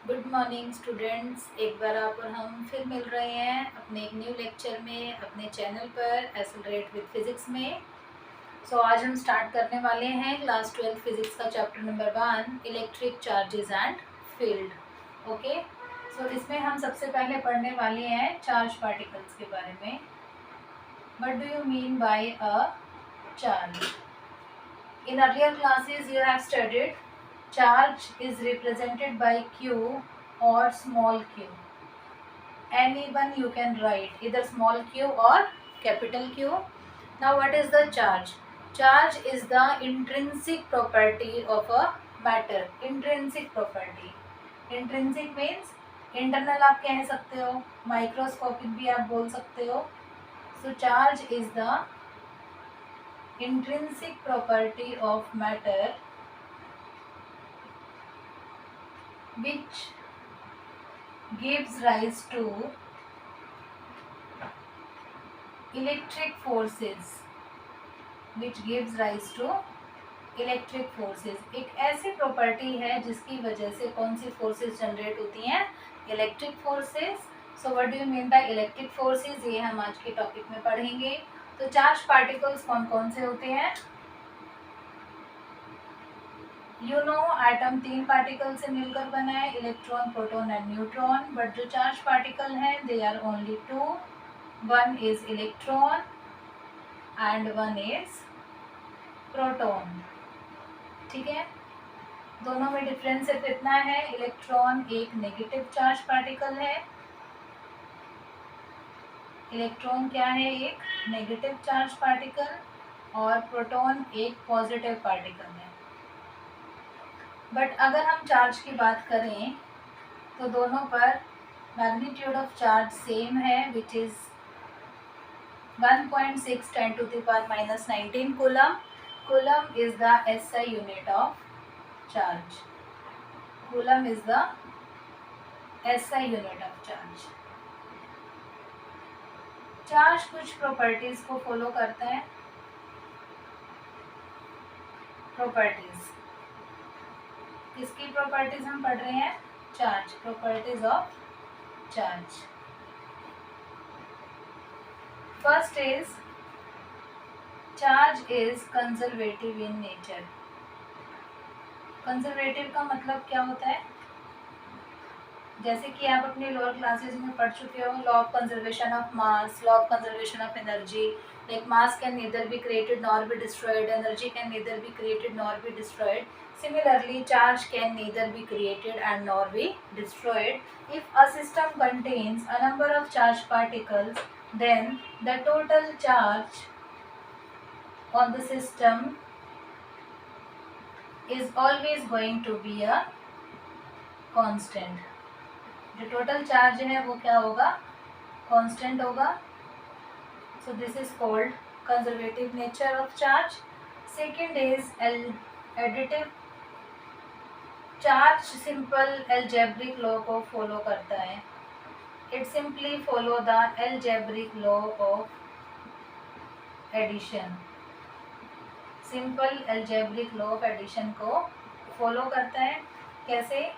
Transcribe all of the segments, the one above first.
Good morning students. एक बार आप और हम फिर मिल रहे हैं अपने एक न्यू लेक्चर में अपने चैनल पर एक्सेलरेट विद फिजिक्स में। आज हम स्टार्ट करने वाले हैं क्लास 12 फिजिक्स का chapter number 1 electric charges and field. Okay, इसमें हम सबसे पहले पढ़ने वाले हैं चार्ज पार्टिकल्स के बारे में। What do you mean by a charge? In earlier classes you have studied charge is represented by Q or small q. Any one you can write either small q or capital Q. Now what is the charge? Charge is the intrinsic property of a matter. Intrinsic property. Intrinsic means internal आप कह सकते हो, microscopic भी आप बोल सकते हो. So charge is the intrinsic property of matter which gives rise to electric forces. एक ऐसी प्रॉपर्टी है जिसकी वजह से कौन सी फोर्सेस जनरेट होती हैं? Electric forces. So what do you mean by electric forces? ये हम आज के टॉपिक में पढ़ेंगे. तो चार्ज पार्टिकल्स कौन कौन से होते हैं? एटम 3 पार्टिकल से मिलकर बना है, electron, proton and neutron. But जो चार्ज पार्टिकल हैं they are only 2. One is electron and one is proton. ठीक है, दोनों में डिफरेंस सिर्फ इतना है, इलेक्ट्रॉन एक नेगेटिव चार्ज पार्टिकल है. इलेक्ट्रॉन क्या है? एक नेगेटिव चार्ज पार्टिकल. और प्रोटॉन एक पॉजिटिव पार्टिकल है. बट अगर हम चार्ज की बात करें तो दोनों पर मैग्नीट्यूड ऑफ चार्ज सेम है, which is 1.6 10 to the power minus 19 coulomb. Coulomb is the SI unit of charge. Coulomb is the SI unit of charge. Charge कुछ प्रॉपर्टीज को फॉलो करता है. प्रॉपर्टीज किसकी प्रॉपर्टीज हम पढ़ रहे हैं? Charge. Properties of charge. First is charge is conservative in nature. Conservative का मतलब क्या होता है? जैसे कि आप अपने लोअर क्लासेस में पढ़ चुके हो, law of conservation of mass, law of conservation of energy. Like mass can neither be created nor be destroyed, energy can neither be created nor be destroyed. Similarly, charge can neither be created and nor be destroyed. If a system contains a number of charged particles, then the total charge on the system is always going to be a constant. जो total charge है वो क्या होगा? Constant होगा. So this is called conservative nature of charge. Second is additive. Charge simple algebraic law को follow करता है. It simply follow the algebraic law of addition. Simple algebraic law of addition को follow करता है. कैसे?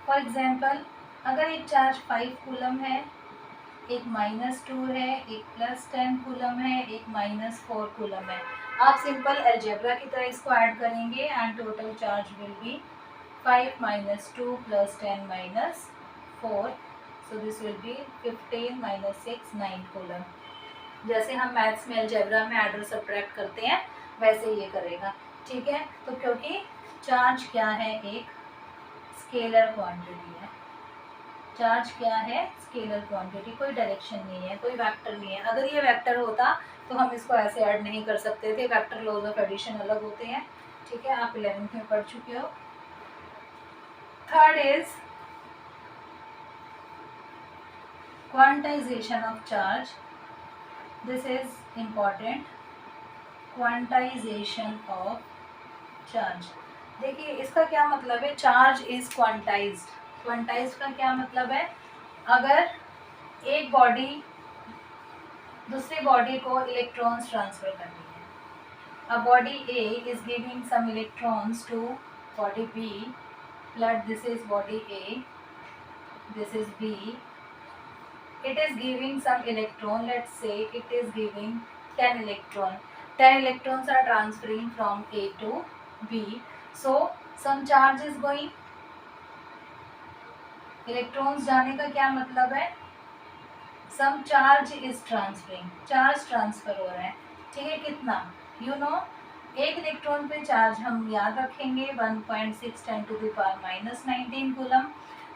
For example, अगर एक charge 5 coulomb है, एक -2 है, एक +10 कूलम है, एक -4 कूलम है, आप सिंपल एल्जेब्रा की तरह इसको ऐड करेंगे and total charge will be 5 - 2 + 10 - 4. So this will B 15 - 6 9 coulomb. जैसे हम मैथ्स में एल्जेब्रा में ऐड और सब्ट्रैक्ट करते हैं वैसे ये करेगा. ठीक है, तो क्योंकि चार्ज क्या है? एक स्केलर क्वांटिटी है. चार्ज क्या है? Scalar quantity. कोई डायरेक्शन नहीं है, कोई वेक्टर नहीं है. अगर ये वेक्टर होता तो हम इसको ऐसे ऐड नहीं कर सकते थे. वेक्टर लॉज ऑफ एडिशन अलग होते हैं. ठीक है, आप 11th में पढ़ चुके हो. Third is quantization of charge. This is important. Quantization of charge. देखिए इसका क्या मतलब है? Charge is quantized. क्वांटाइज्ड का क्या मतलब है? अगर एक बॉडी दूसरी बॉडी को इलेक्ट्रॉन्स ट्रांसफर करनी है. A body A is giving some electrons to body B. Let this is body A. this is B. It is giving some electron. Let's say it is giving 10 electron. 10 electrons are transferring from A to B. So some charge is going. Electrons जाने का क्या मतलब है? Some charge is transferring, charge transfer हो रहा है, ठीक है। कितना? यू नो, एक इलेक्ट्रॉन पे चार्ज हम याद रखेंगे 1.6 10⁻⁻19 कूलम।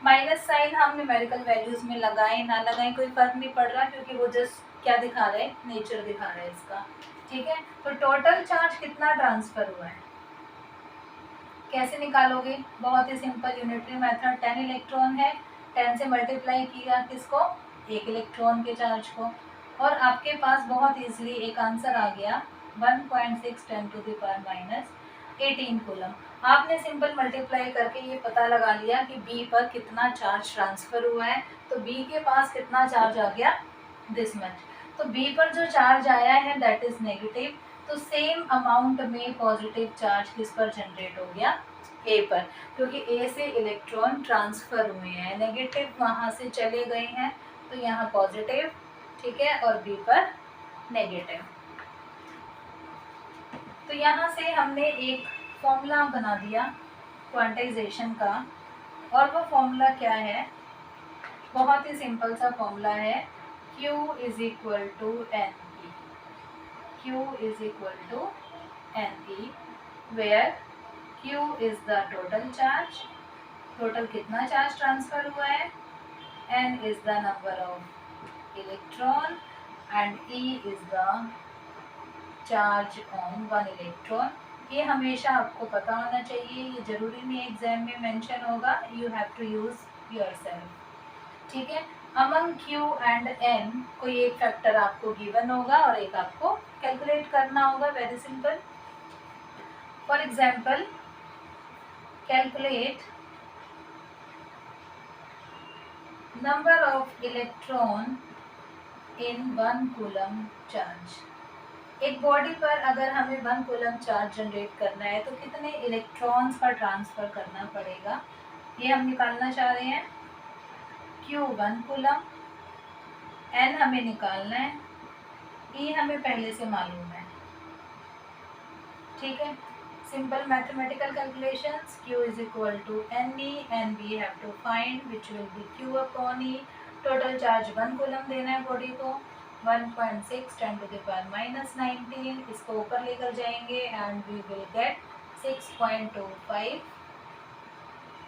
माइनस साइन हम न्यूमेरिकल वैल्यूज में लगाएं ना लगाएं कोई फर्क नहीं पड़ रहा, क्योंकि वो जस्ट क्या दिखा रहा है, नेचर दिखा रहा है इसका, ठीक है। तो टोटल चार्ज कितना ट्रांसफर हुआ है, कैसे निकालोगे? बहुत ही सिंपल यूनिटरी मेथड। 10 इलेक्ट्रॉन है, 10 से मल्टीप्लाई किया किसको? एक इलेक्ट्रॉन के चार्ज को, और आपके पास बहुत इजीली एक आंसर आ गया 1.6 10⁻⁻18 कूलम। आपने सिंपल मल्टीप्लाई करके ये पता लगा लिया कि बी पर कितना चार्ज ट्रांसफर हुआ है। तो बी के पास कितना चार्ज आ गया? This much. तो बी पर जो चार्ज आया है दैट इज नेगेटिव। तो सेम अमाउंट में पॉजिटिव चार्ज किस पर जनरेट हो गया? ए पर, क्योंकि ए से इलेक्ट्रॉन ट्रांसफर हुए हैं, नेगेटिव वहाँ से चले गए हैं, तो यहाँ पॉजिटिव, ठीक है, और बी पर नेगेटिव। तो यहाँ से हमने एक फॉर्मूला बना दिया क्वांटाइजेशन का, और वो फॉर्मूला क्या है? बहुत ही सिंपल सा फॉर्मूला है, Q is equal to N E. Q is equal to N E, where Q is the total charge, total कितना चार्ज ट्रांसफर हुआ है, N is the number of electron and E is the charge on one electron. ये हमेशा आपको पता होना चाहिए, ये जरूरी नहीं एग्जाम में मेंशन होगा, you have to use yourself, ठीक है। अमंग Q एंड N कोई एक फैक्टर आपको गिवन होगा और एक आपको कैलकुलेट करना होगा, very simple. For example, calculate number of electron in 1 coulomb charge. एक बॉडी पर अगर हमें 1 कूलम चार्ज जनरेट करना है तो कितने इलेक्ट्रॉन्स का ट्रांसफ़र करना पड़ेगा, ये हम निकालना चाह रहे हैं। Q 1 कूलम, N हमें निकालना है, E हमें पहले से मालूम है, ठीक है। Simple mathematical calculations, Q is equal to NE and we have to find which will be Q upon E। Total charge 1 coulomb देना है बॉडी को, 1.6 10⁻⁻19, इसको ऊपर लेकर जाएंगे and we will get 6.25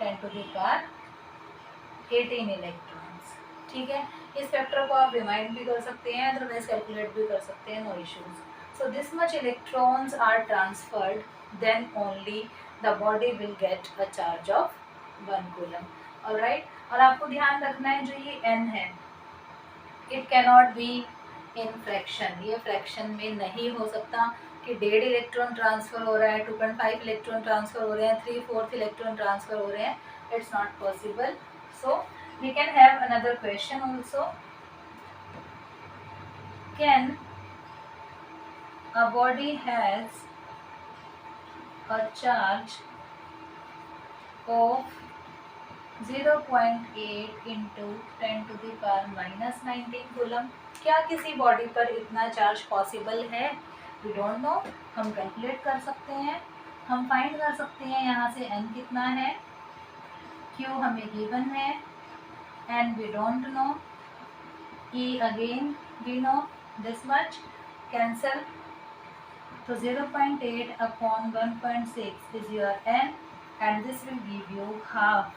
10⁻18 electrons, ठीक है। इस फैक्टर को आप रिमाइंड भी कर सकते हैं, अदरवाइज कैलकुलेट भी कर सकते हैं, no issues. So this much electrons are transferred, then only the body will get a charge of 1 coulomb, alright. और आपको ध्यान रखना है जो ये N है, it cannot be in fraction, ये फ्रैक्शन में नहीं हो सकता कि 1.5 इलेक्ट्रॉन ट्रांसफर हो रहा है, 2.5 इलेक्ट्रॉन ट्रांसफर हो रहे हैं, 3/4 इलेक्ट्रॉन ट्रांसफर हो रहे हैं, it's not possible. So we can have another question also, can a body has a charge of 0.8 into 10⁻⁻19 coulomb. क्या किसी बॉडी पर इतना चार्ज पॉसिबल है? वी डोंट नो, हम कैलकुलेट कर सकते हैं, हम फाइंड कर सकते हैं यहाँ से N कितना है, Q हमें गिवन है and we don't know, E again we know, this much cancel, तो 0.8 upon 1.6 is your N and this will give you half,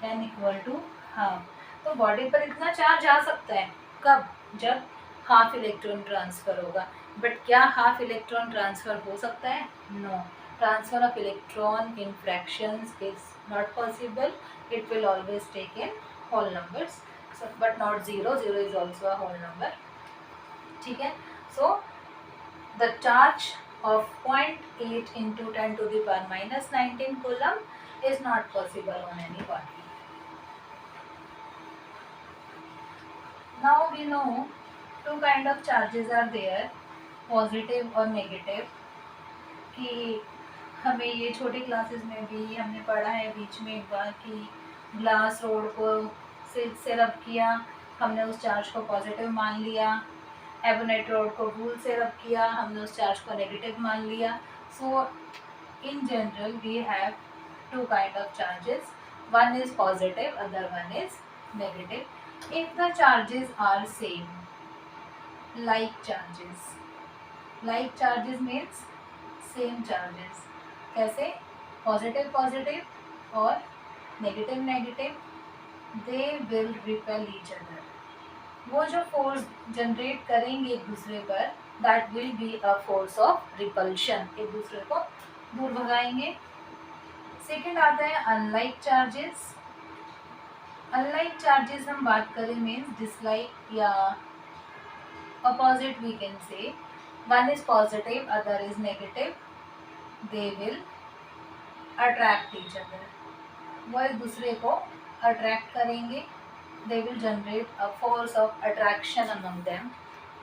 N equal to half. तो बॉडी पर इतना चार्ज आ सकता है, कब? जब हाफ इलेक्ट्रॉन ट्रांसफ़र होगा। बट क्या हाफ इलेक्ट्रॉन ट्रांसफ़र हो सकता है? No, transfer of electron in fractions is not possible, it will always take in whole numbers, but not zero, zero is also a whole number, ठीक है। So the charge of 0.8 into 10⁻⁻19 coulomb is not possible on any body. Now we know two kind of charges are there, positive और negative, कि हमें ये छोटी classes में भी हमने पढ़ा है बीच में एक बार कि ग्लास रोड को से रब किया, हमने उस चार्ज को पॉजिटिव मान लिया। एबोनेट रॉड को वूल से रब किया, हमने उस चार्ज को नेगेटिव मान लिया। So in general we have two kind of charges, one is positive, other one is negative. If the charges are same, like charges means same charges. कैसे? पॉजिटिव पॉजिटिव और negative negative, they will repel each other. वो जो force generate करेंगे एक दूसरे पर, that will be a force of repulsion, एक दूसरे को दूर भगाएंगे। सेकेंड आता है अनलाइक चार्जेस। अनलाइक चार्जेस हम बात करें मीन्स डिसलाइक या opposite, we can say one is positive, other is negative, they will attract each other. वो एक दूसरे को अट्रैक्ट करेंगे, they will generate a force of attraction among them.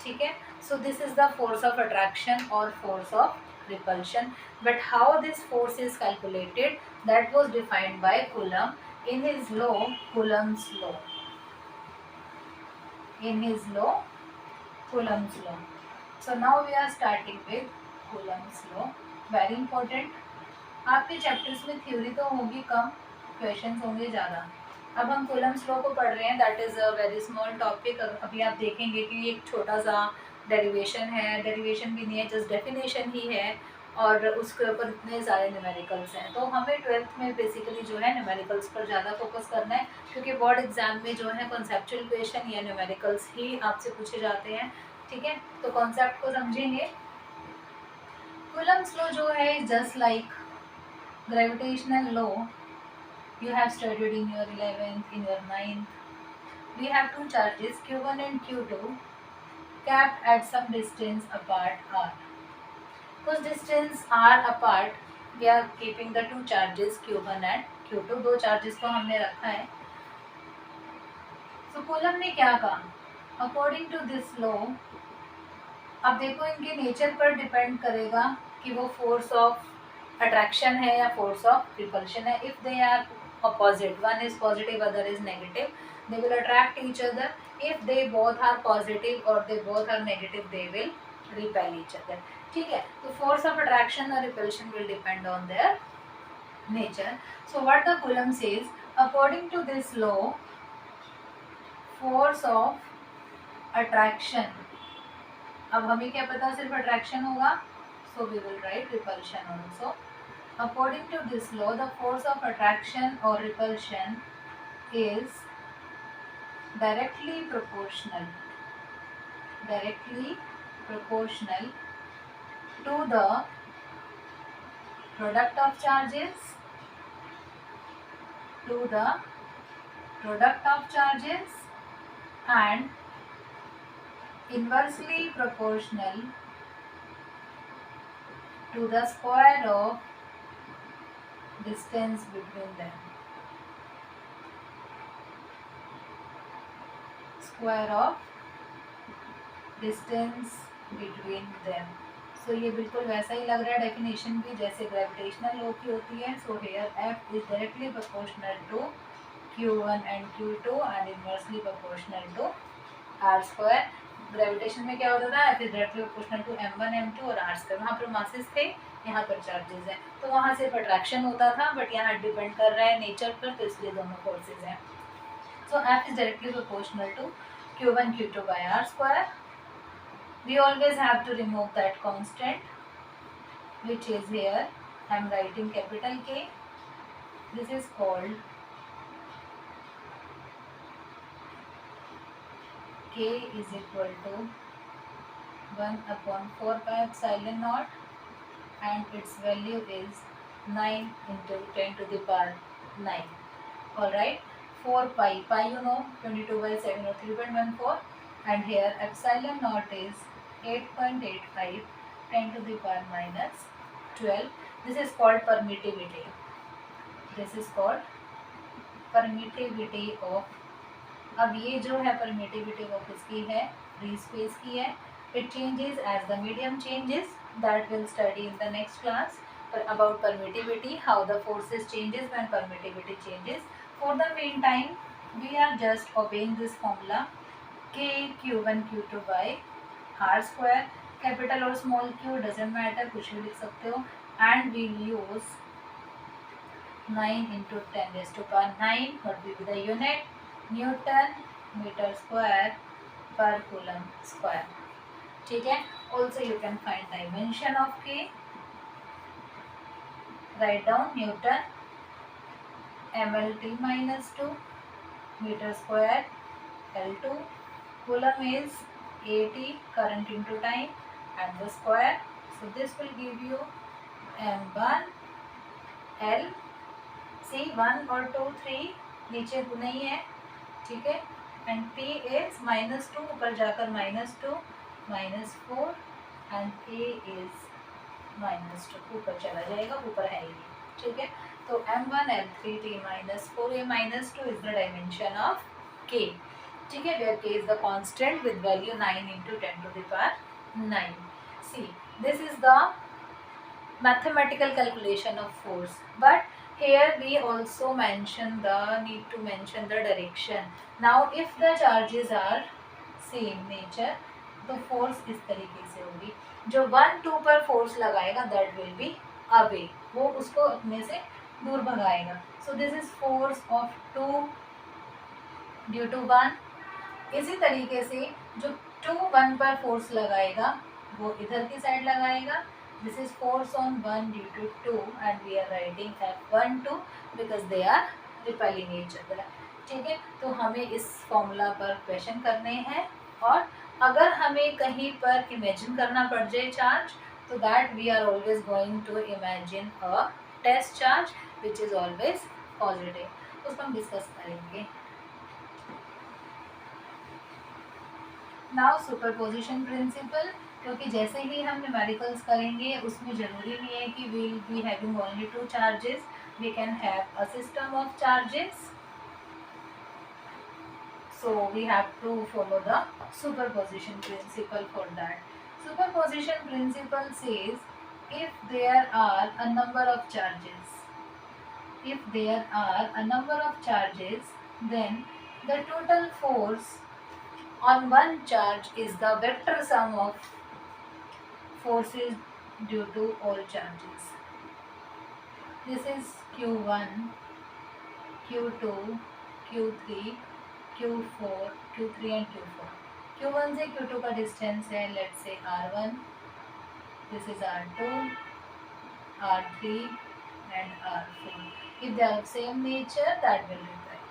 ठीक है? So this is the force of attraction or force of repulsion. But how this force is calculated, that was defined by Coulomb in his law, Coulomb's law. In his law, Coulomb's law. So now we are starting with Coulomb's law. Very important. आपके chapters में theory तो होगी कम, questions होंगे ज़्यादा। अब हम Coulomb's law को पढ़ रहे हैं, that is a very small topic. अभी आप देखेंगे कि एक छोटा सा डेरिवेशन है, डेरिवेशन भी नहीं है, जस्ट डेफिनेशन ही है, और उसके ऊपर इतने सारे न्यूमेरिकल्स हैं। तो हमें 12th में बेसिकली जो है न्यूमेरिकल्स पर ज़्यादा फोकस करना है, क्योंकि बोर्ड एग्जाम में जो है कॉन्सेप्चुअल क्वेश्चन या न्यूमेरिकल्स ही आपसे पूछे जाते हैं। ठीक है, तो कॉन्सेप्ट को समझेंगे। कूलम्स लॉ जो है just like gravitational law you have studied in your 11th, in your 9th. We have two charges Q1 and Q2 kept at some distance apart r. Whose distance r apart, we are keeping the two charges Q1 and Q2. दो charges को हमने रखा है। So coulomb ने क्या कहा? According to this law, अब देखो इनके नेचर पर डिपेंड करेगा कि वो फोर्स ऑफ अट्रैक्शन है या फोर्स ऑफ रिपल्शन है। If they are opposite, one is positive, other is negative, they will attract each other. If they both are positive or they both are negative, they will repel each other. ठीक है, तो force of attraction or repulsion will depend on their nature. So what the Coulomb says, according to this law, force of attraction, अब हमें क्या पता सिर्फ attraction होगा, so we will write repulsion also. According to this law, the force of attraction or repulsion is directly proportional to the product of charges, and inversely proportional to the square of distance between them. Square of distance between them. So ये बिल्कुल वैसा ही लग रहा है definition भी जैसे gravitational law की होती है। So here F is directly proportional to Q1 and Q2 and inversely proportional to R square. Gravitation में क्या होता था? F is directly proportional to M1, M2 और R square. वहाँ पर मासेस थे, यहाँ पर चार्जेस हैं, तो वहाँ सिर्फ अट्रैक्शन होता था, बट यहाँ डिपेंड कर रहा है नेचर पर, तो इसलिए दोनों फोर्सेज हैं। सो F is directly proportional to Q1 Q2 by R square. We always have to remove that constant, which is here. I am writing capital K. This is called K is equal to 1/4 pi epsilon naught, and its value is 9 into 10 to the power 9. Alright, 4 pi, you know 22 by 7 or 3.14, and here epsilon naught is 8.85, 10 to the power minus 12. This is called permittivity. Of, अब ये जो है permittivity of इसकी है, free space की है. It changes as the medium changes. That we'll study in the next class about permittivity, how the forces changes when permittivity changes. For the meantime, we are just obeying this formula k q1 q2 by r square, capital और small q doesn't matter, कुछ भी लिख सकते हो, and we'll use 9 into 10 raised to power 9, what will be the unit? Newton meter square per coulomb square. ठीक है. Also you can find dimension of k. Write down Newton mlt minus 2 meter square L2. Coulomb is 80 current into time and the square. So this will give you m1 L. सी 1 और 2 3 नीचे नहीं है, ठीक है. And P is -2, ऊपर जाकर -2 -4 and A is -2, ऊपर चला जाएगा, ऊपर है ही, ठीक है. तो m1 l3t -4 a -2 is the dimension of k, ठीक है, where k is the constant with value 9 into 10 to the power 9. See this is the mathematical calculation of force, but here we also need to mention the direction. Now if the charges are same nature, तो force इस तरीके से होगी. जो 1 2 पर force लगाएगा that will be away, वो उसको अपने से दूर भगाएगा. So this is force of 2 due to 1. इसी तरीके से जो 2 1 पर force लगाएगा वो इधर की साइड लगाएगा. This is force on 1 due to 2 and we are writing F1 2 because they are repelling each other. ठीक है, तो हमें इस फॉर्मूला पर क्वेश्चन करने हैं, और अगर हमें कहीं पर इमेजिन करना पड़ जाए चार्ज, तो that we are always going to imagine a test charge which is always positive. उसको हम डिस्कस करेंगे. नाउ सुपरपोजिशन प्रिंसिपल, क्योंकि जैसे ही हम न्यूमेरिकल्स करेंगे उसमें ज़रूरी नहीं है कि we will be having only 2 charges, we can have a system of charges. So we have to follow the superposition principle for that. Superposition principle says if there are a number of charges, then the total force on one charge is the vector sum of forces due to all charges. This is Q1, Q2, Q3, Q4, Q3 and Q4. Q1 से Q2 का distance है, let's say R1, this is R2, R3 and R4. If they are of same nature, that will repel,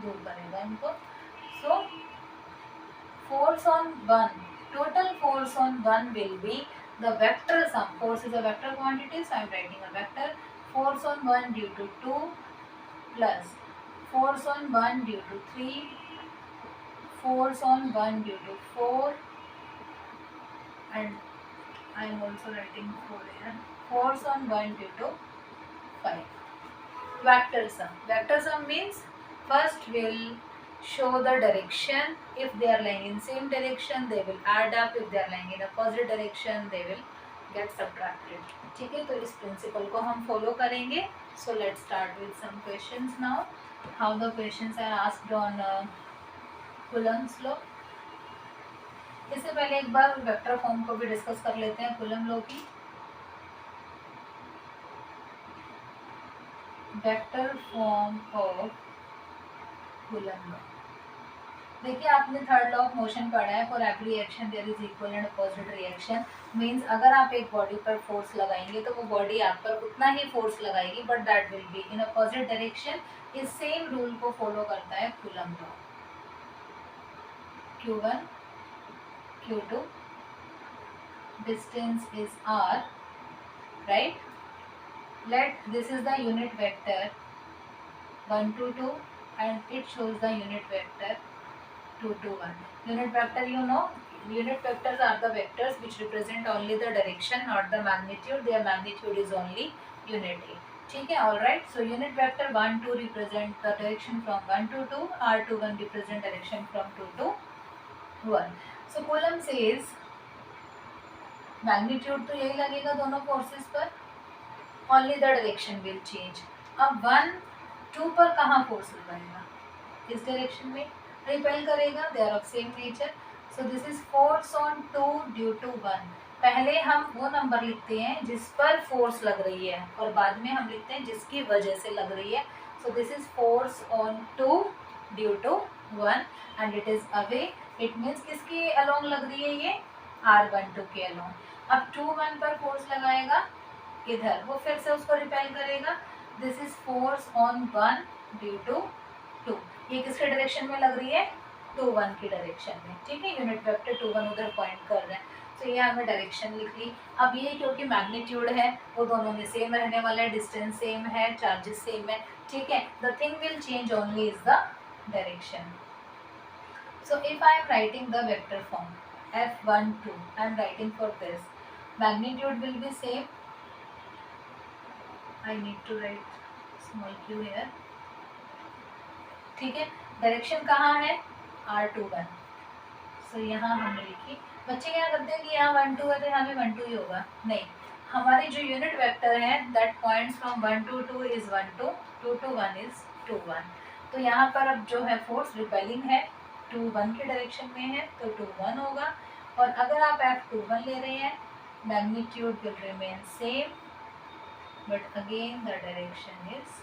दूर करेगा इनको. So force on one, total force on one will be the vector sum. Force is a vector quantity, so I am writing a vector. Force on 1 due to 2 plus force on 1 due to 3, force on 1 due to 4, and I am also writing 4 here. Force on 1 due to 5. Vector sum. Vector sum means first will show the direction. If they are lying in same direction, they will add up. If they are lying in opposite direction, they will get subtracted. ठीक है, तो इस principal को हम follow करेंगे. So let's start with some questions now. How the questions are asked on Coulomb's law. इससे पहले एक बार वेक्टर फॉर्म को भी डिस्कस कर लेते हैं Coulomb लॉ की. Vector form of Coulomb law. देखिए, आपने थर्ड लॉ ऑफ मोशन पढ़ा है. For every action there is equal and opposite reaction. Means अगर आप एक बॉडी पर फोर्स लगाएंगे तो वो बॉडी आप पर उतना ही फोर्स लगाएगी, but that will be in opposite direction. इस सेम रूल को फॉलो करता है Coulomb law. Q1, Q2, distance is r, right? Let this is the unit vector 1 to 2 and it shows the unit vector 2 to 1. Unit vector, you know, unit vectors are the vectors which represent only the direction, not the magnitude. Their magnitude is only unity. ठीक है, all right. So unit vector 1 2 represent the direction from 1 to 2. R2 1 represent direction from 2 to 1. So Coulomb says magnitude तो यही लगेगा दोनों forces पर, only the direction will change. अब 1 2 पर कहाँ force लगाएगा? इस डायरेक्शन में रिपेल करेगा, they are of same nature. So this is force on 2 due to 1। पहले हम वो नंबर लिखते हैं जिस पर फोर्स लग रही है और बाद में हम लिखते हैं जिसकी वजह से लग रही है। So this is force on 2 due to 1 and it is away. It means किसके अलोंग लग रही है ये, R12 के अलोंग। अब 2 1 पर फोर्स लगाएगा इधर, वो फिर से उसको रिपेल करेगा। This is force on 1 due to 2। ये किसके डायरेक्शन में लग रही है, 2 1 की डायरेक्शन में। ठीक है, यूनिट वेक्टर 2 1 उधर पॉइंट कर रहे हैं। तो ये हमने डायरेक्शन लिख ली। अब ये क्योंकि मैग्नीट्यूड है वो दोनों में सेम रहने वाला है, डिस्टेंस सेम है, चार्जेस सेम है। ठीक है, the thing will change only is the direction. So if I am writing the vector form F12, I am writing for this, magnitude will be same. I need to write small q here. ठीक है, direction कहाँ है, R21। सो यहाँ हमने लिखी। बच्चे क्या करते हैं कि यहाँ 1 2 है तो यहाँ भी 1 2 ही होगा, नहीं, हमारी जो यूनिट वेक्टर है that points from 1 to 2 is 1 2, 2 to 1 is 2 1। तो यहाँ पर अब जो है फोर्स रिपेलिंग है 2 1 के डायरेक्शन में है तो 2 1 होगा। और अगर आप F21 ले रहे हैं, magnitude will remain same but again the direction is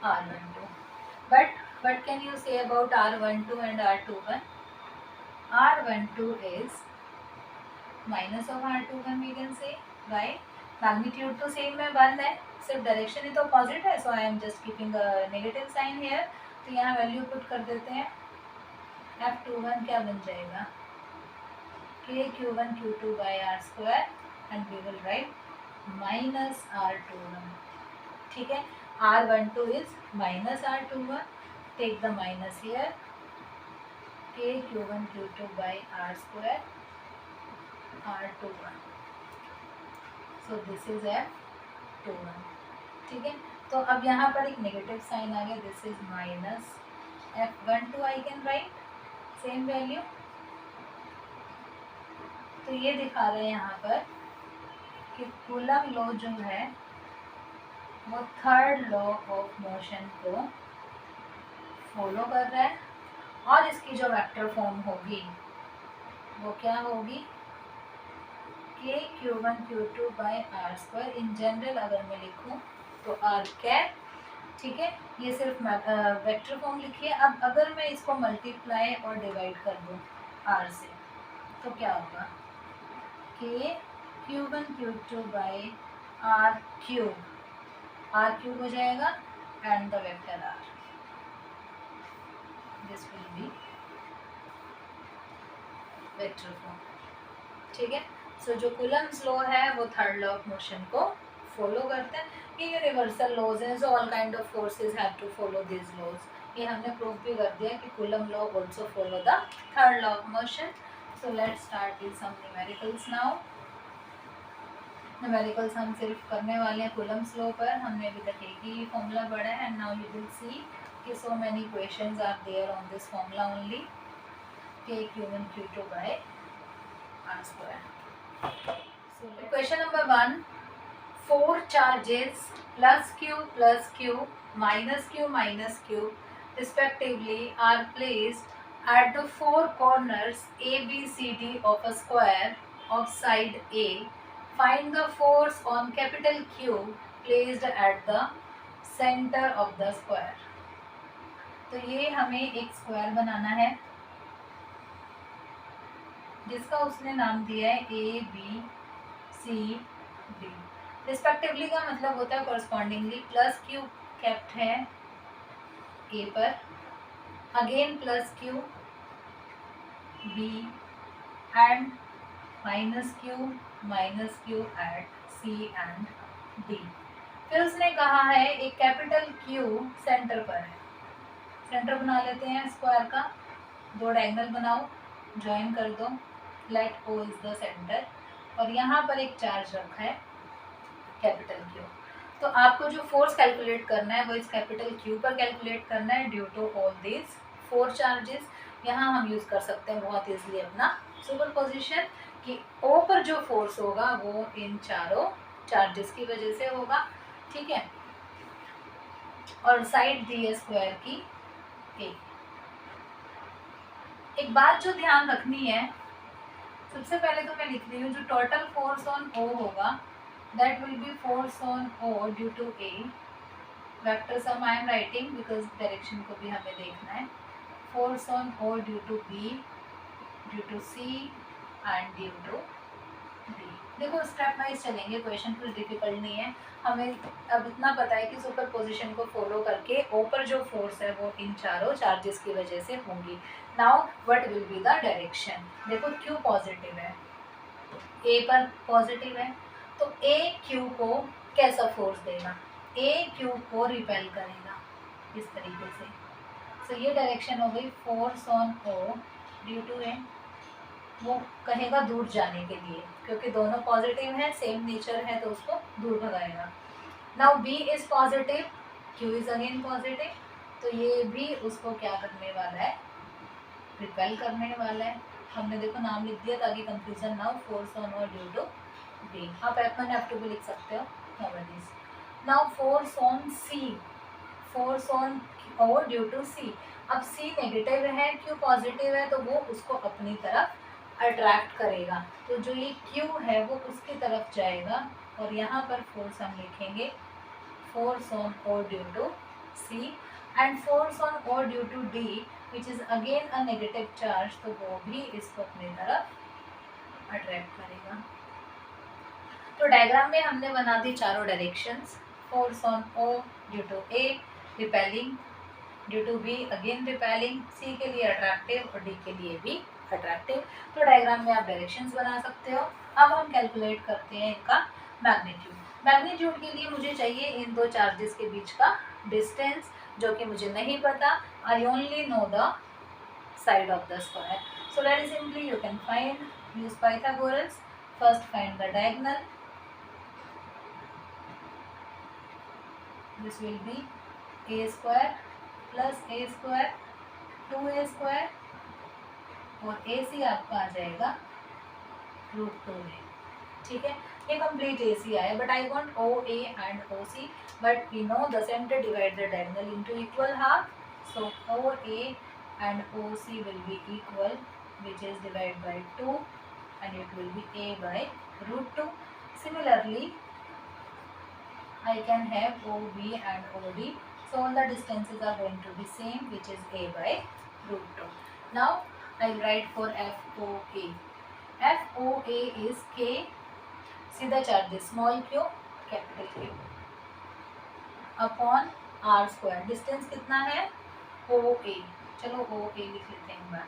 R12। But what can you say about R12 and R21? R12 is minus of R21 we can say, right? Magnitude तो सेम में 1 है, सिर्फ direction ही तो opposite है। So I am just keeping a negative sign here. तो यहाँ value put कर देते हैं। F21 क्या बन जाएगा, KQ1 Q2 by R square and we will write minus R21। ठीक है, R12 is minus R21, take the minus here, KQ1 Q2 by R square R21। so this is F21। ठीक है, तो अब यहाँ पर एक नेगेटिव साइन आ गया, this is minus F12। I can write same value. तो ये दिखा रहे हैं यहाँ पर कि कूलम लॉ जो है वो थर्ड लॉ ऑफ मोशन को फॉलो कर रहा है और इसकी जो वेक्टर फॉर्म होगी वो क्या होगी, KQ1 Q2 by R square। In general अगर मैं लिखूं तो R कैप। ठीक है, ये सिर्फ वेक्टर फॉर्म लिखिए। अब अगर मैं इसको मल्टीप्लाई और डिवाइड कर दूं R से तो क्या होगा, KQ1 Q2 by R cube, R cube हो जाएगा and the vector R, this will be vector form. ठीक है, सो जो कूलम्स लॉ है वो थर्ड लॉ ऑफ मोशन को फॉलो करते हैं। ये यूनिवर्सल लॉज हैं, so all kind of forces have to follow this laws. ये हमने प्रूफ भी कर दिया कि Coulomb law also follow the third law of motion. So let's start with some numericals now. Numericals हम सिर्फ करने वाले हैं कूलम्स लॉ पर। हमने अभी तक एक ही फॉर्मूला पढ़ा है and now you will see कि so many questions are there on this formula only, KQ1 Q2 by R square। So question number 1, 4 charges plus Q minus Q respectively are placed at the 4 corners ABCD of a square of side A. Find the force on capital Q placed at the center of the square। तो ये हमें एक square बनाना है जिसका उसने नाम दिया है ABCD। रिस्पेक्टिवली का मतलब होता है कॉरस्पॉन्डिंगली। प्लस क्यू केप्ट है ए पर, again plus Q B and minus Q at C and D. फिर उसने कहा है एक कैपिटल क्यू सेंटर पर है। सेंटर बना लेते हैं स्क्वायर का, 2 डायगोनल बनाओ, ज्वाइन कर दो, let O is the centre. और यहाँ पर एक चार्ज रखा है कैपिटल क्यू। तो आपको जो फोर्स कैलकुलेट करना है वो इस कैपिटल क्यू पर कैलकुलेट करना है due to all this 4 charges. यहाँ हम यूज़ कर सकते हैं बहुत ईजिली अपना सुपरपोजिशन कि ओ पर जो फोर्स होगा वो इन चारों चार्जेस की वजह से होगा। ठीक है, और साइड दी है स्क्वायर की ए। एक बात जो ध्यान रखनी है, सबसे पहले तो मैं लिख रही हूँ जो टोटल फोर्स ऑन ओ होगा that will be force on O due to A. Vector sum I am writing because direction को भी हमें देखना है। Force on O due to B, due to C and due to D. देखो step wise चलेंगे, question कुछ difficult नहीं है। हमें अब इतना पता है कि सुपर पोजिशन को फॉलो करके ओ पर जो फोर्स है वो इन चारों चार्जेस की वजह से होंगी। Now what will be the direction. देखो क्यू पॉजिटिव है, ए पर पॉजिटिव है, तो ए क्यू को कैसा फोर्स देगा, ए क्यू को रिपेल करेगा इस तरीके से। सो ये डायरेक्शन हो गई force on O due to A, वो कहेगा दूर जाने के लिए, क्योंकि दोनों पॉजिटिव हैं, सेम नेचर है, तो उसको दूर भगाएगा। Now B is positive, Q is again positive, तो ये भी उसको क्या करने वाला है, रिपेल करने वाला है। हमने देखो नाम लिख दिया ताकि कंफ्यूजन ना हो। फोर्स ऑन और ड्यू टू बी, आप F1 F2 भी लिख सकते हो, now force on C, force on O due to C. अब सी नेगेटिव है, क्यू पॉजिटिव है, तो वो उसको अपनी तरफ अट्रैक्ट करेगा, तो जो ये क्यू है वो उसकी तरफ जाएगा, और यहाँ पर फोर्स हम लिखेंगे force on O due to C, and force on O due to D which is again a negative charge, तो वो भी इसको अपनी तरफ अट्रैक्ट करेगा। तो डायग्राम में हमने बना दी चारों directions. Force on O due to A repelling, due to B again repelling, C के लिए अट्रैक्टिव और डी के लिए भी अट्रैक्टिव। तो डायग्राम में आप डायरेक्शंस बना सकते हो। अब हम कैलकुलेट करते हैं इनका मैग्नीट्यूड। मैग्नीट्यूड के लिए मुझे चाहिए इन दो चार्जेस के बीच का डिस्टेंस, जो कि मुझे नहीं पता। I only know the side of the square, so very simply you can find, use Pythagoras. First find the diagonal, this will be a square plus a square 2a square, और AC आपका आ जाएगा √2a। ठीक है, ये complete AC आया, but I want OA and OC, but we know the centre divide the diagonal into equal half, so OA and OC will be equal, which is divided by 2, and it will be a by √2. Similarly, I can have OB and OD, so all the distances are going to be same, which is a by √2. Now I will write for FOA. FOA is K, see the charges, small q capital Q upon R square। Distance कितना है OA, चलो OA लिख लेते हैं एक बार।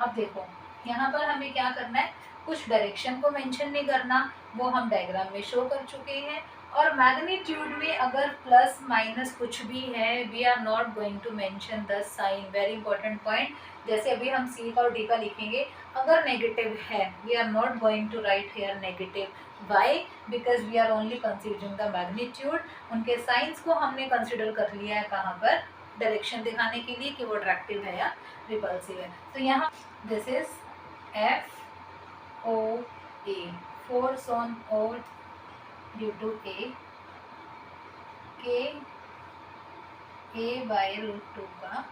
अब देखो यहाँ पर हमें क्या करना है, कुछ डायरेक्शन को मेंशन नहीं करना, वो हम डायग्राम में शो कर चुके हैं। और मैग्नीट्यूड में अगर प्लस माइनस कुछ भी है, we are not going to mention the sign, very important point. जैसे अभी हम सी का और डी का लिखेंगे, अगर नेगेटिव है we are not going to write here negative. Why? Because we are only considering the magnitude. उनके साइंस को हमने कंसिडर कर लिया है कहाँ पर, डायरेक्शन दिखाने के लिए कि वो अट्रैक्टिव है या रिपल्सिव है। तो यहाँ this is FOA, force on O due to A, K A bye √2 का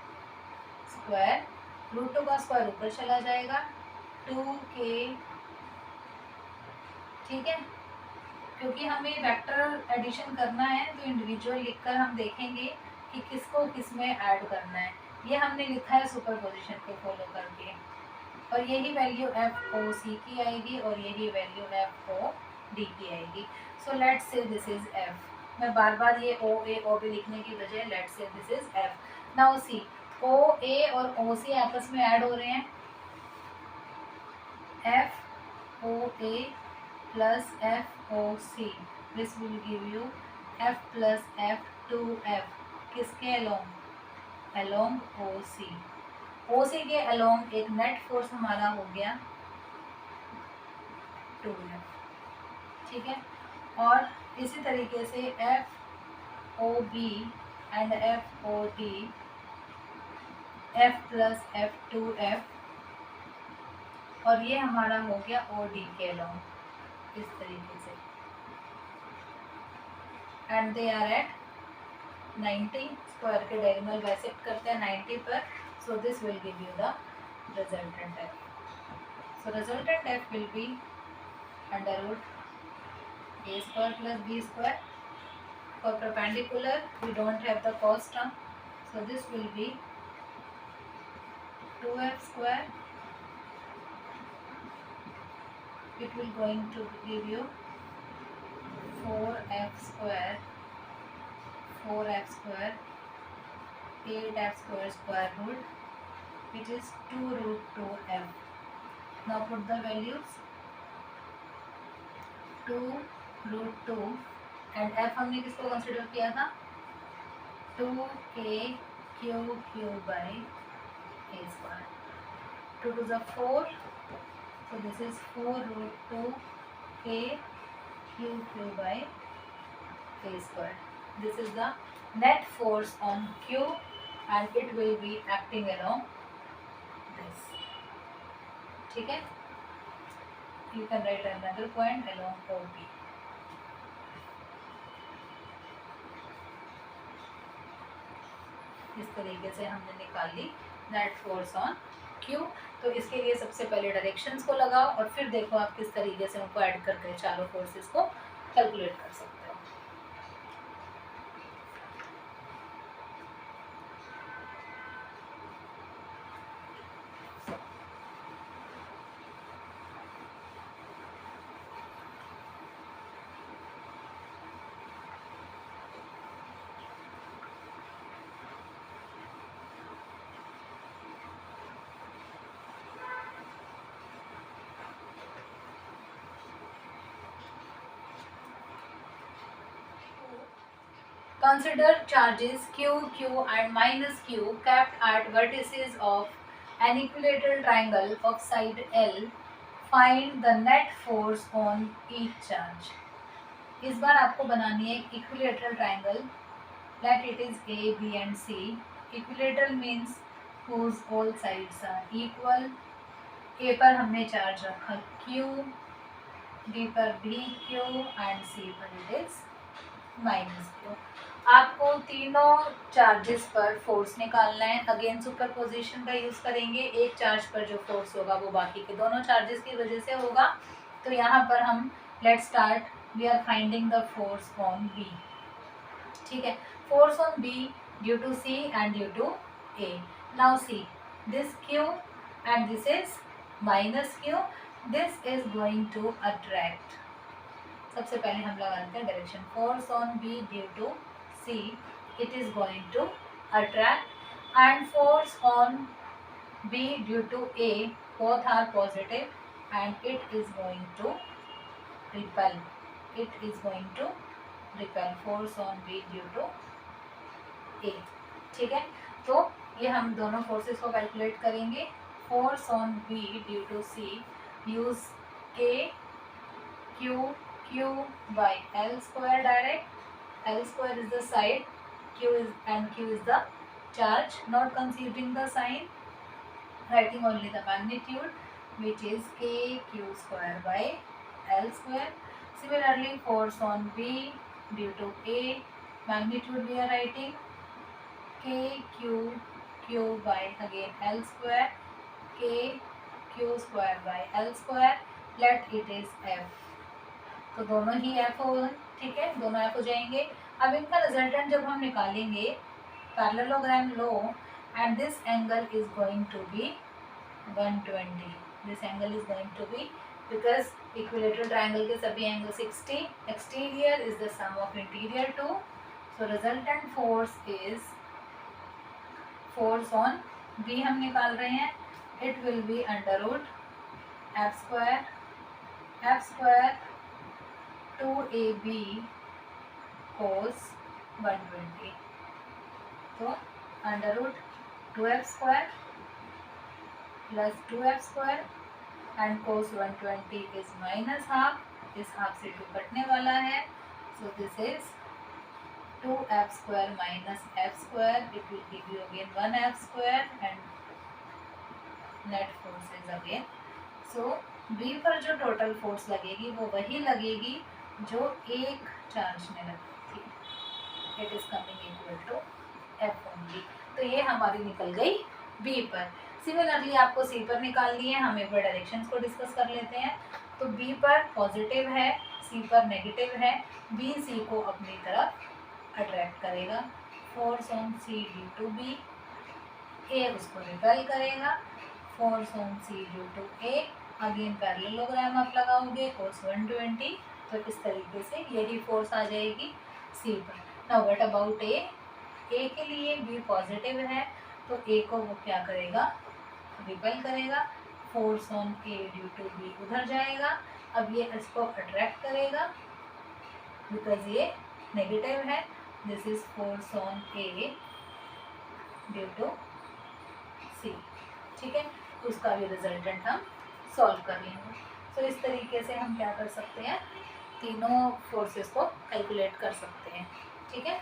स्क्वायर, √2 का स्क्वायर ऊपर चला जाएगा 2k। ठीक है, क्योंकि हमें वेक्टर एडिशन करना है तो इंडिविजुअल लिखकर हम देखेंगे कि किसको किस में ऐड करना है। ये हमने लिखा है सुपरपोजिशन को फॉलो करके, और यही वैल्यू FOC की आएगी और यही वैल्यू FOD की आएगी। So let's say this is F। मैं बार बार ये OA OB लिखने की बजाय let's say this is F। Now see, OA और OC आपस में ऐड हो रहे हैं, FOA plus FOC, this will give you F plus F2F। किसके अलोंग? Along OC। OC के अलोंग एक नेट फोर्स हमारा हो गया 2F। ठीक है, और इसी तरीके से FOB and FOD, F plus F2F, और ये हमारा हो गया OD के अलोंग इस तरीके से, and they are at 90 square के डायगोनल बाइसेक्ट करते हैं 90 पर. So this will give you the resultant f. So resultant f will be under root a square plus b square. For perpendicular we don't have the cos term, so this will be 2f square. It will going to give you 4f square 8f square square root, which is 2 root 2f. Now put the values 2 root 2 and f हमने किसको consider किया था 2k q by a square. 2 to the 4, so this is 4 root 2 k q by a square. This is the net force on q and it will be acting along this. ठीक है, you can write another point along OP. इस तरीके से हमने निकाल ली net force on Q. तो इसके लिए सबसे पहले डायरेक्शंस को लगाओ और फिर देखो आप किस तरीके से उनको ऐड करके चारों फोर्सेस को कैलकुलेट कर सकते हो. Consider charges Q, Q and minus Q kept at vertices of an equilateral triangle of side L. Find the net force on each charge. इस बार आपको बनानी है equilateral triangle. Let it is A, B and C. Equilateral means whose all sides are equal. A पर हमने charge रखा Q, B पर भी Q and C पर it is माइनस Q. आपको तीनों चार्जेस पर फोर्स निकालना है. अगेन सुपरपोजिशन का यूज़ करेंगे. एक चार्ज पर जो फोर्स होगा वो बाकी के दोनों चार्जेस की वजह से होगा. तो यहाँ पर हम let's start. We are finding the force on B. ठीक है, force on B due to C and due to A. Now see this Q and this is minus Q. This is going to attract. सबसे पहले हम लगाते हैं direction. Force on B due to C, it is going to attract, and force on B due to A, both are positive and it is going to repel. It is going to repel. Force on B due to A. ठीक है, तो ये हम दोनों forces को calculate करेंगे. Force on B due to C, use K Q by L square direct. L square is the side, Q is the charge, not considering the sign, writing only the magnitude, which is K Q square by L square. Similarly, force on B due to A, magnitude we are writing K Q by again L square, K Q square by L square. Let it is F. तो दोनों ही F हो. ठीक है, दोनों F हो जाएंगे. अब इनका रिजल्टेंट जब हम निकालेंगे पैरेललोग्राम लो and this angle is going to be 120. This angle is going to be because equilateral triangle के सभी angle 60. Exterior is the sum of interior two. So resultant force is force on B हम निकाल रहे हैं. It will be under root F square 2AB cos 120. तो under root 2F square plus 2F square and cos 120 is minus half. इस half से 2 कटने वाला है. So this is 2F square minus F square. It will give you again 1F square and net force is again. So B पर जो total force लगेगी वो वही लगेगी जो एक चार्ज में लगती थी. It is coming equal to F only. तो ये हमारी निकल गई बी पर। सिमिलरली आपको सी पर निकालनी है। हम एक बार डायरेक्शंस को डिस्कस कर लेते हैं। तो बी पर पॉजिटिव है, सी पर नेगेटिव है। बी सी को अपनी तरफ अट्रैक्ट करेगा, force on C due to B. A उसको रिपेल करेगा, force on C due to A. Again parallelogram आप लगाओगे cos 120, तो इस तरीके से यही फोर्स आ जाएगी सी पर। नाउ व्हाट अबाउट ए? ए के लिए बी पॉजिटिव है, तो ए को वो क्या करेगा, रिपेल करेगा, force on A due to B उधर जाएगा। अब ये इसको अट्रैक्ट करेगा बिकॉज ये नेगेटिव है, this is force on A due to C. ठीक है, उसका भी रिजल्टेंट हम सॉल्व कर लेंगे। सो इस तरीके से हम क्या कर सकते हैं, तीनों फोर्सेस को कैलकुलेट कर सकते हैं। ठीक है,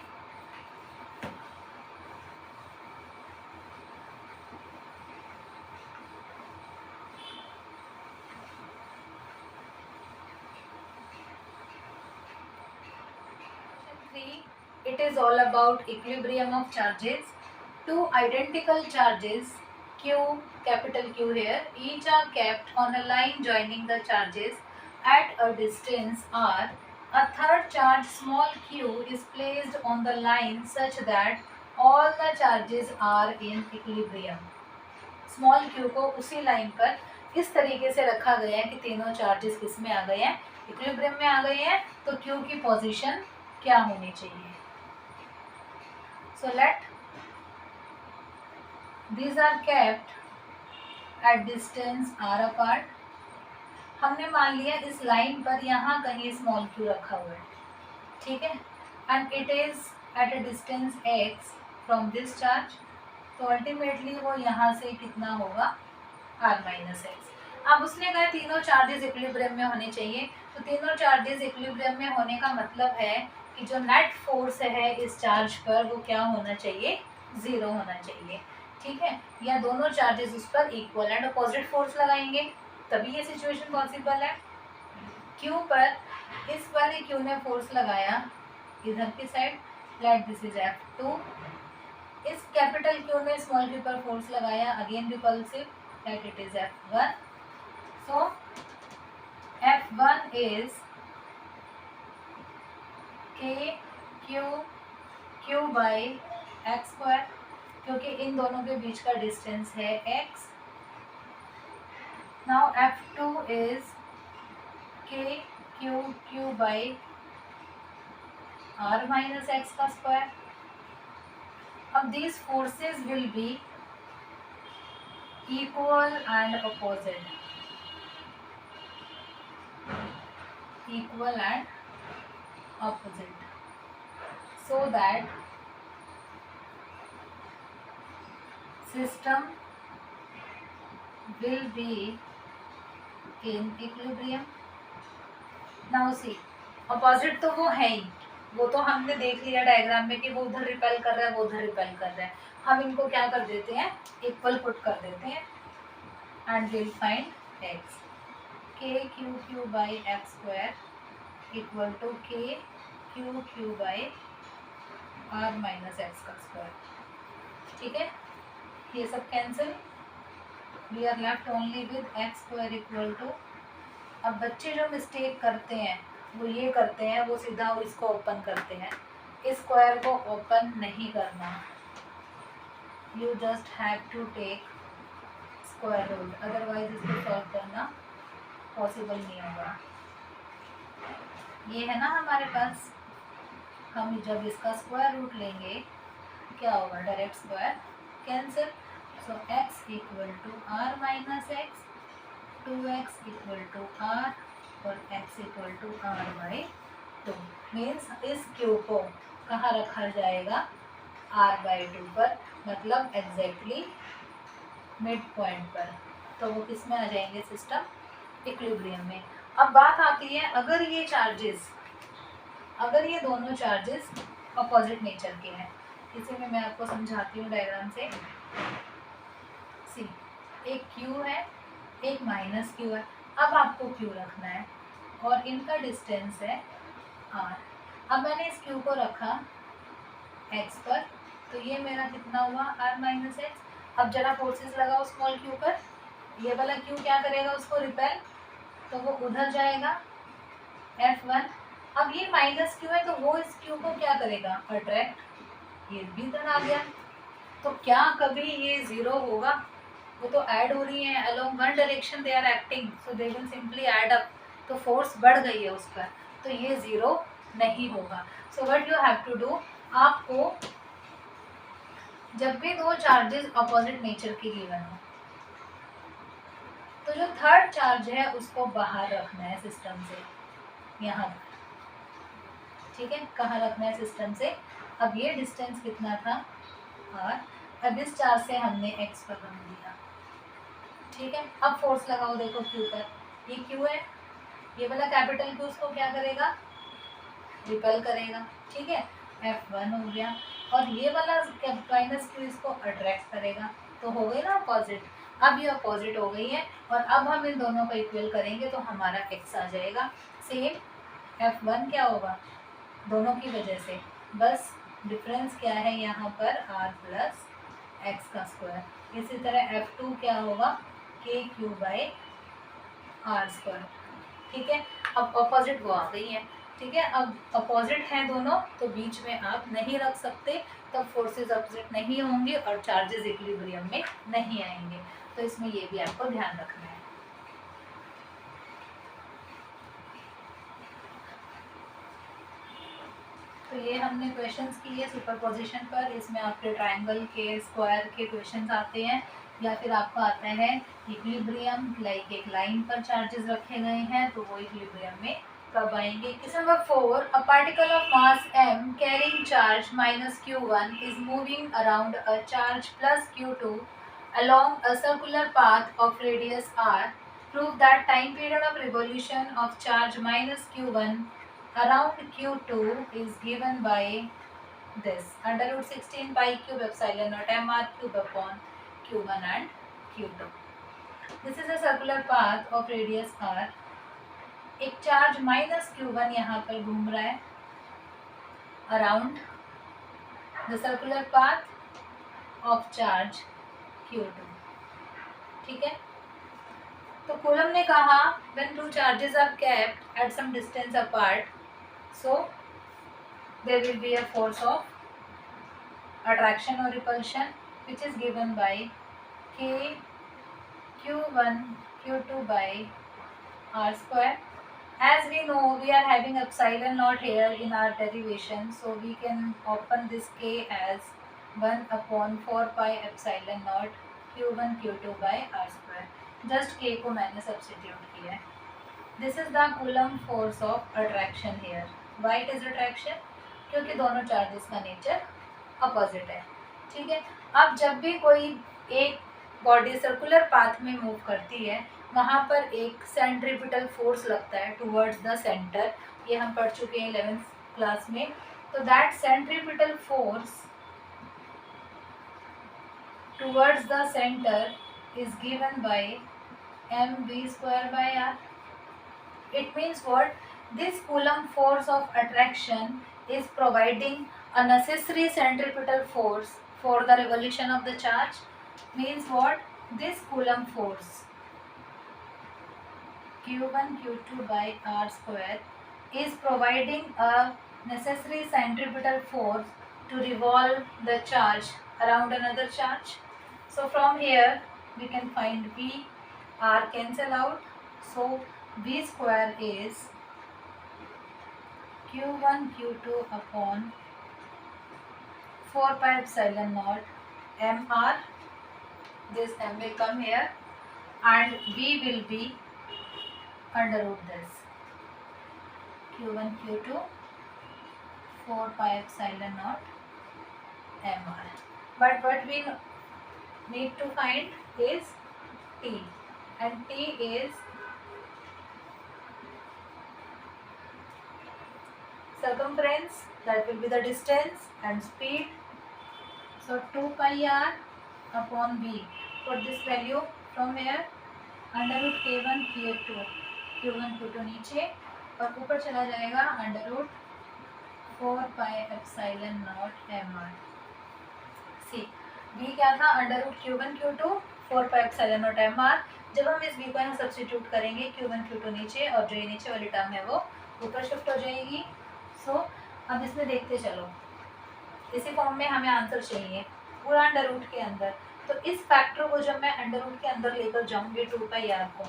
it is all about equilibrium of charges. Two identical charges q, capital Q here, each are kept on a line joining the charges at a distance r. A third charge small q is placed on the line such that all the charges are in equilibrium. Small q को उसी line पर इस तरीके से रखा गया है कि तीनों चार्जेस किस में आ गए हैं, इक्विलिब्रियम में आ गए हैं। तो q की पोजीशन क्या होनी चाहिए? So let these are kept at distance r apart. हमने मान लिया इस लाइन पर यहाँ कहीं स्मॉल q रखा हुआ है, ठीक है, and it is at a distance x from this charge. तो अल्टीमेटली वो यहाँ से कितना होगा, r माइनस एक्स। अब उसने कहा तीनों चार्जेस इक्विलिब्रियम में होने चाहिए। तो तीनों चार्जेस इक्विलिब्रियम में होने का मतलब है कि जो नेट फोर्स है इस चार्ज पर वो क्या होना चाहिए, ज़ीरो होना चाहिए। ठीक है, या दोनों चार्जेस उस पर इक्वल एंड अपोजिट फोर्स लगाएंगे तभी ये सिचुएशन पॉसिबल है। क्यू पर इस वाले क्यू ने फोर्स लगाया इधर की side, let this is F2। इस कैपिटल क्यू ने स्मॉल क्यू पर फोर्स लगाया, again repulsive, let it is F1। So F1 is के क्यू बाई एक्स स्क्वायर, क्योंकि इन दोनों के बीच का डिस्टेंस है x। नाउ F2 इज के Q by r minus X का स्क्वायर। अब these forces will be equal and opposite, equal and opposite, so that system will be in equilibrium. Now see, opposite तो वो है ही, वो तो हमने देख लिया डायग्राम में कि वो उधर रिपेल कर रहा है, वो उधर रिपेल कर रहा है। हम इनको क्या कर देते हैं, इक्वल पुट कर देते हैं and will find x। K Q by X square equal to K Q by r minus X का स्क्वायर। ठीक है, ये सब cancel, we are left only with X square equal to. अब बच्चे जो मिस्टेक करते हैं वो ये करते हैं, वो सीधा इसको ओपन करते हैं, इस स्क्वायर को ओपन नहीं करना, you just have to take square root, otherwise इसको सॉल्व करना पॉसिबल नहीं होगा। ये है ना हमारे पास, हम जब इसका स्क्वायर रूट लेंगे क्या होगा, direct square cancel. So x equal to r minus x, 2x equal to r और x equal to r by 2। Means इस क्यू को कहाँ रखा जाएगा, r बाई 2 पर, मतलब एग्जैक्टली मिड पॉइंट पर। तो वो किस में आ जाएंगे, सिस्टम इक्विलिब्रियम में। अब बात आती है, अगर ये चार्जेस, अगर ये दोनों चार्जेस अपोजिट नेचर के हैं, इसी में मैं आपको समझाती हूँ डायग्राम से। सी, एक Q है, एक माइनस Q है। अब आपको Q रखना है और इनका डिस्टेंस है R। अब मैंने इस Q को रखा x पर। तो ये मेरा कितना हुआ r माइनस एक्स। अब जरा फोर्सेस लगाओ स्मॉल q पर, ये वाला q क्या करेगा उसको रिपेल, तो वो उधर जाएगा F1। अब ये माइनस q है तो वो इस q को क्या करेगा अट्रैक्ट, ये भी इधर आ गया। तो क्या कभी ये जीरो होगा, वो तो ऐड हो रही है along one direction they are acting, so they will simply add up, तो फोर्स बढ़ गई है उस पर, तो ये जीरो नहीं होगा। So what you have to do, आपको जब भी दो चार्जेस अपोजिट नेचर के गिवन हो तो जो थर्ड चार्ज है उसको बाहर रखना है सिस्टम से, यहाँ पर, ठीक है। कहाँ रखना है सिस्टम से, अब ये डिस्टेंस कितना था r, अब इस चार्ज से हमने x पर रख दिया, ठीक है। अब फोर्स लगाओ, देखो q पर, ये q है, ये वाला कैपिटल Q उसको क्या करेगा रिपेल करेगा, ठीक है, F1 हो गया। और ये वाला माइनस q इसको अट्रैक्ट करेगा, तो हो गई ना अपोजिट। अब ये अपोजिट हो गई है और अब हम इन दोनों को इक्वल करेंगे तो हमारा x आ जाएगा। सेम F1 क्या होगा दोनों की वजह से, बस डिफरेंस क्या है यहाँ पर r प्लस एक्स का स्क्वायर। इसी तरह F2 क्या होगा के क्यू बाई आर स्क्वायर, ठीक है। अब अपोजिट वो आ गई है, ठीक है। अब अपोजिट हैं दोनों तो बीच में आप नहीं रख सकते, तब फोर्सेस अपोजिट नहीं होंगे और चार्जेस इक्विलिब्रियम में नहीं आएंगे, तो इसमें ये भी आपको ध्यान रखना है। तो ये हमने क्वेश्चंस किए सुपरपोजिशन पर, इसमें आपके ट्रायंगल के स्क्वायर के क्वेश्चंस आते हैं, या फिर आपको आता है इक्विलिब्रियम, लाइक एक लाइन पर चार्जेस रखे गए हैं तो वो इक्विलिब्रियम में कब आएंगे। Question number 4, a particle of mass m carrying charge minus q1 is moving around a charge plus q2 along a circular path of radius r. Prove that time period of revolution of charge minus q1 around q2 is given by this under root 16 pi cube epsilon naught mr cube upon q1 and q2. This is a circular path of radius r. एक charge minus q1 यहाँ पर घूम रहा है around the circular path of charge q2, ठीक है। तो coulomb ने कहा when two charges are kept at some distance apart, so there will be a force of attraction or repulsion which is given by k q1 q2 by r square. As we know, we are having epsilon naught here in our derivation, so we can open this k as 1 upon 4 pi epsilon naught q1 q2 by r square. Just k को मैंने substitute किया है। This is the Coulomb force of attraction here. Why it is attraction? क्योंकि दोनों charges का nature opposite है, ठीक है। अब जब भी कोई एक बॉडी सर्कुलर पाथ में मूव करती है वहाँ पर एक सेंट्रीपिटल फोर्स लगता है टुवर्ड्स द सेंटर, ये हम पढ़ चुके हैं 11th क्लास में। तो that centripetal force towards the centre is given by mv square by r. It means what? This Coulomb force of attraction is providing a necessary centripetal force for the revolution of the charge. Means what? This Coulomb force q1 q2 by r square is providing a necessary centripetal force to revolve the charge around another charge. So from here we can find v, r cancel out, so v square is q1 q2 upon 4 pi epsilon naught mr, this m will come here and v will be under root this q1 q2 4 pi epsilon naught mr. But what we need to find is t, and t is circumference, that will be the distance, and speed. So 2 pi r upon v. Put this value from here under root k1 k2 q1 q2 नीचे और ऊपर चला जाएगा under root 4 pi epsilon naught M r. See v क्या था, under root Q1 Q2 4 pi epsilon naught M r. जब हम इस v को यहाँ सब्स्टिट्यूट करेंगे Q1 Q2 नीचे और जो ये नीचे वाली टर्म है वो ऊपर शिफ्ट हो जाएगी। सो अब इसमें देखते चलो, इसी फॉर्म में हमें आंसर चाहिए पूरा अंडर रूट के अंदर। तो इस फैक्टर को जब मैं अंडर रूट के अंदर लेकर जाऊंगी 2 पाई आर को,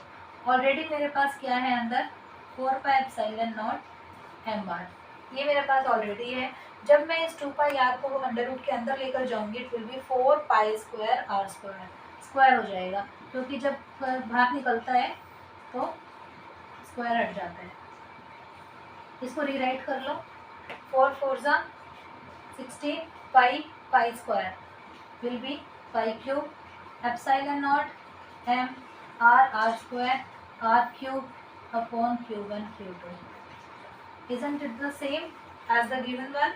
ऑलरेडी मेरे पास क्या है अंदर 4 pi epsilon naught M r, ये मेरे पास ऑलरेडी है। जब मैं इस 2 पाई आर को अंडर रूट के अंदर लेकर जाऊंगी it will be 4 pi square r square, square हो जाएगा क्योंकि जब बाहर निकलता है तो स्क्वायर हट जाता है। इसको रीराइट कर लो, 4 4 जा 16 pi, pi square will be pi cube epsilon naught M R, R square R cube upon Q1 Q2। Isn't it the same as the given one?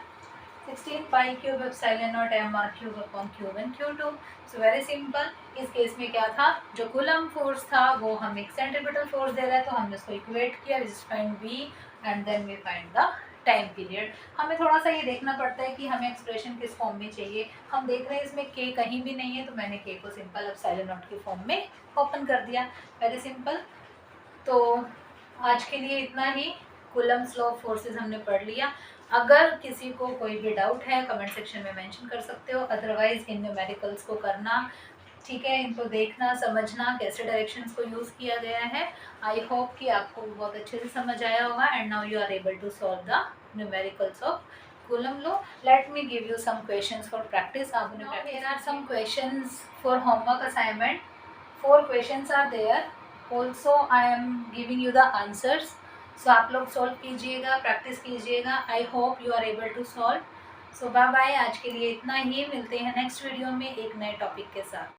16 pi cube epsilon naught m r cube upon Q1 Q2। So very simple। इस case में क्या था, जो coulomb force था वो हम एक centripetal force दे रहा है तो हमने उसको इक्वेट किया, which is find v and then we find the time period. हमें थोड़ा सा ये देखना पड़ता है कि हमें एक्सप्रेशन किस फॉर्म में चाहिए। हम देख रहे हैं इसमें k कहीं भी नहीं है तो मैंने k को सिंपल एप्सिलॉन नॉट के फॉर्म में ओपन कर दिया, वेरी सिंपल। तो आज के लिए इतना ही, कूलम्स लॉ ऑफ फोर्सेस हमने पढ़ लिया। अगर किसी को कोई भी डाउट है कमेंट सेक्शन में मेंशन कर सकते हो, अदरवाइज इन न्यूमेरिकल्स को करना, ठीक है, इनको देखना समझना कैसे डायरेक्शंस को यूज़ किया गया है। आई होप कि आपको बहुत अच्छे से समझ आया होगा and now you are able to solve the numericals of Coulomb law. Let me give you some questions for practice. There are some questions for homework assignment, 4 questions are there, also I am giving you the answers. So आप लोग solve कीजिएगा, practice कीजिएगा। I hope you are able to solve. So bye bye, आज के लिए इतना ही, मिलते हैं नेक्स्ट वीडियो में एक नए टॉपिक के साथ।